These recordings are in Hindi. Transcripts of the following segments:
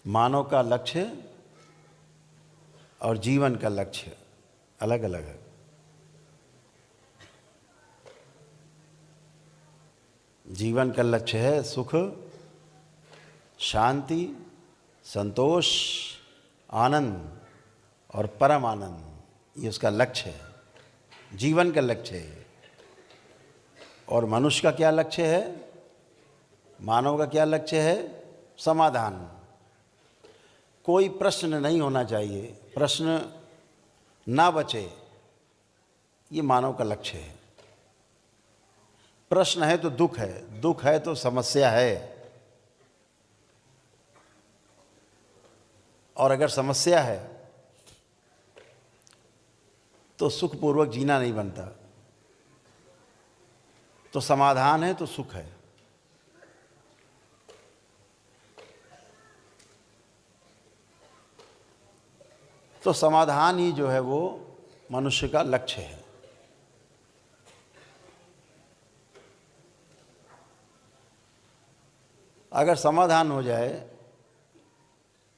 मानव का लक्ष्य और जीवन का लक्ष्य अलग अलग है। जीवन का लक्ष्य है सुख, शांति, संतोष, आनंद और परम आनंद। ये उसका लक्ष्य है, जीवन का लक्ष्य है। और मनुष्य का क्या लक्ष्य है, मानव का क्या लक्ष्य है? समाधान। कोई प्रश्न नहीं होना चाहिए, प्रश्न ना बचे, ये मानव का लक्ष्य है। प्रश्न है तो दुख है, दुख है तो समस्या है, और अगर समस्या है तो सुखपूर्वक जीना नहीं बनता। तो समाधान है तो सुख है। तो समाधान ही जो है वो मनुष्य का लक्ष्य है। अगर समाधान हो जाए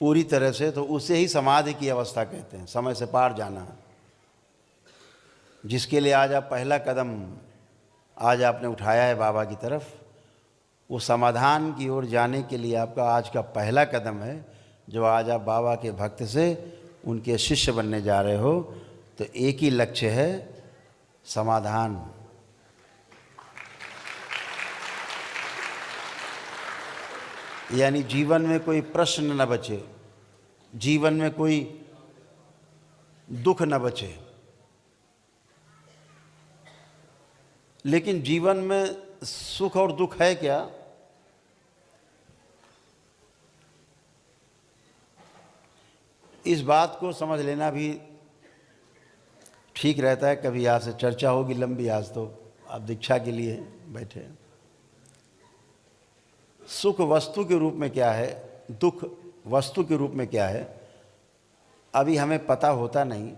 पूरी तरह से तो उसे ही समाधि की अवस्था कहते हैं, समय से पार जाना। जिसके लिए आज आप पहला कदम आज आपने उठाया है बाबा की तरफ, वो समाधान की ओर जाने के लिए आपका आज का पहला कदम है। जो आज आप बाबा के भक्त से उनके शिष्य बनने जा रहे हो, तो एक ही लक्ष्य है, समाधान। यानी जीवन में कोई प्रश्न न बचे, जीवन में कोई दुख न बचे। लेकिन जीवन में सुख और दुख है क्या? इस बात को समझ लेना भी ठीक रहता है। कभी यहाँ से चर्चा होगी लंबी, आज तो आप दीक्षा के लिए बैठे हैं। सुख वस्तु के रूप में क्या है, दुख वस्तु के रूप में क्या है, अभी हमें पता होता नहीं,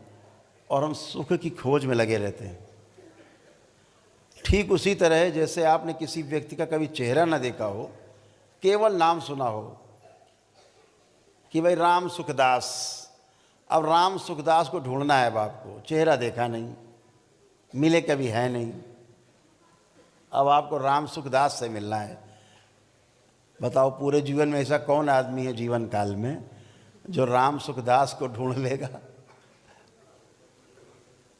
और हम सुख की खोज में लगे रहते हैं। ठीक उसी तरह है जैसे आपने किसी व्यक्ति का कभी चेहरा ना देखा हो, केवल नाम सुना हो कि भाई राम सुखदास। अब राम सुखदास को ढूंढना है अब आपको, चेहरा देखा नहीं, मिले कभी है नहीं, अब आपको राम सुखदास से मिलना है। बताओ पूरे जीवन में ऐसा कौन आदमी है जीवन काल में जो राम सुखदास को ढूंढ लेगा?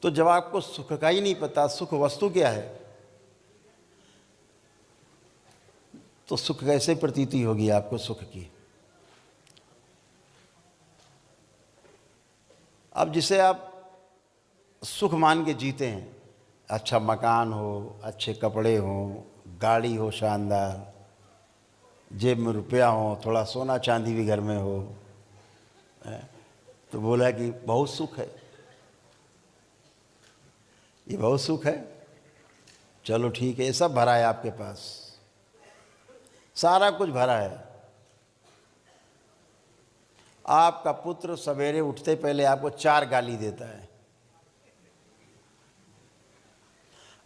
तो जब आपको सुख का ही नहीं पता, सुख वस्तु क्या है, तो सुख कैसे प्रतीति होगी आपको सुख की? अब जिसे आप सुख मान के जीते हैं, अच्छा मकान हो, अच्छे कपड़े हो, गाड़ी हो शानदार, जेब में रुपया हो, थोड़ा सोना चांदी भी घर में हो, तो बोला कि बहुत सुख है, ये बहुत सुख है। चलो ठीक है, ये सब भरा है आपके पास, सारा कुछ भरा है। आपका पुत्र सवेरे उठते पहले आपको 4 गाली देता है,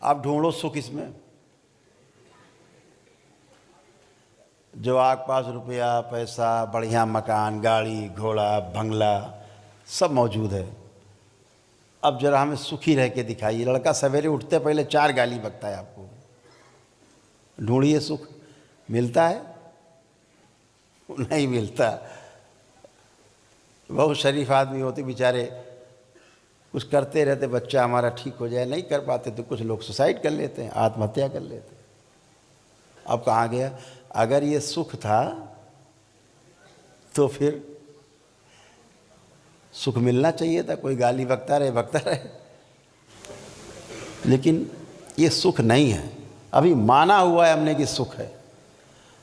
आप ढूंढो सुख इसमें। जो आपके पास रुपया पैसा, बढ़िया मकान, गाड़ी घोड़ा, बंगला सब मौजूद है, अब जरा हमें सुखी रह के दिखाइए। लड़का सवेरे उठते पहले 4 गाली बकता है आपको, ढूंढिए सुख, मिलता है? नहीं मिलता। बहुत शरीफ आदमी होते बेचारे, कुछ करते रहते बच्चा हमारा ठीक हो जाए, नहीं कर पाते तो कुछ लोग सुसाइड कर लेते हैं, आत्महत्या कर लेते हैं। अब कहाँ गया? अगर ये सुख था तो फिर सुख मिलना चाहिए था, कोई गाली बकता रहे। लेकिन ये सुख नहीं है, अभी माना हुआ है हमने कि सुख है।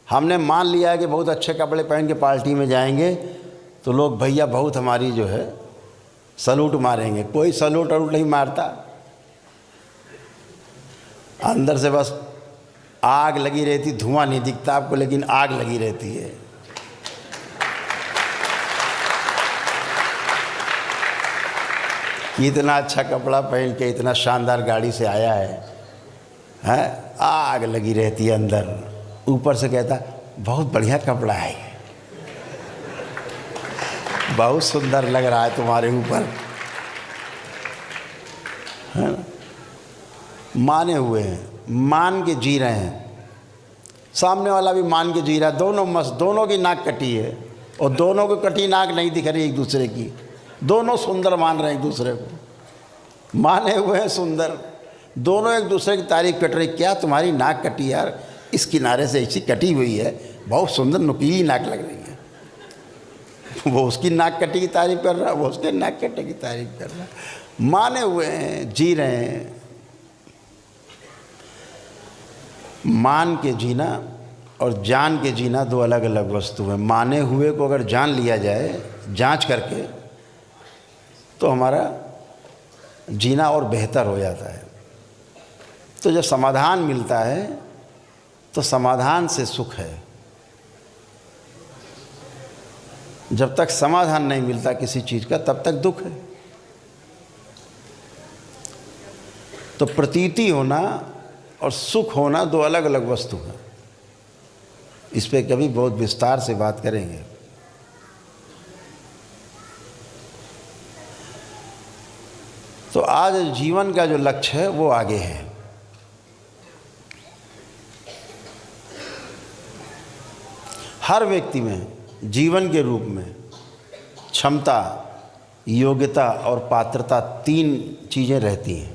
हमने मान लिया है कि बहुत अच्छे कपड़े पहन के पार्टी में जाएंगे तो लोग भैया बहुत हमारी जो है सलूट मारेंगे। कोई सलूट वलूट नहीं मारता, अंदर से बस आग लगी रहती, धुआं नहीं दिखता आपको, लेकिन आग लगी रहती है। इतना अच्छा कपड़ा पहन के इतना शानदार गाड़ी से आया है, आग लगी रहती है अंदर। ऊपर से कहता बहुत बढ़िया कपड़ा है। बहुत सुंदर लग रहा है तुम्हारे ऊपर, है ना? माने हुए हैं, मान के जी रहे हैं, सामने वाला भी मान के जी रहा है, दोनों मस्त, दोनों की नाक कटी है और दोनों को कटी नाक नहीं दिख रही एक दूसरे की, दोनों सुंदर मान रहे हैं एक दूसरे को, माने हुए हैं सुंदर, दोनों एक दूसरे की तारीफ कर रहे, क्या तुम्हारी नाक कटी यार, इस किनारे से ऐसी कटी हुई है, बहुत सुंदर नुकीली नाक लग रही है। वो उसकी नाक कटी की तारीफ कर रहा है, वो उसके नाक कटे की तारीफ कर रहा है, माने हुए हैं, जी रहे हैं। मान के जीना और जान के जीना दो अलग अलग वस्तु हैं। माने हुए को अगर जान लिया जाए जांच करके तो हमारा जीना और बेहतर हो जाता है। तो जब समाधान मिलता है तो समाधान से सुख है, जब तक समाधान नहीं मिलता किसी चीज़ का तब तक दुख है। तो प्रतीति होना और सुख होना दो अलग अलग वस्तु हैं। इस पे कभी बहुत विस्तार से बात करेंगे। तो आज जीवन का जो लक्ष्य है वो आगे है। हर व्यक्ति में जीवन के रूप में क्षमता, योग्यता और पात्रता तीन चीज़ें रहती हैं।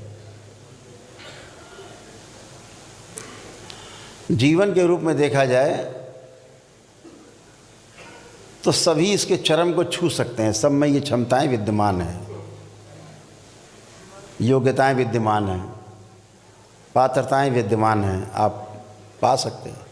जीवन के रूप में देखा जाए तो सभी इसके चरम को छू सकते हैं, सब में ये क्षमताएं विद्यमान हैं, योग्यताएं विद्यमान हैं, पात्रताएं विद्यमान हैं, आप पा सकते हैं।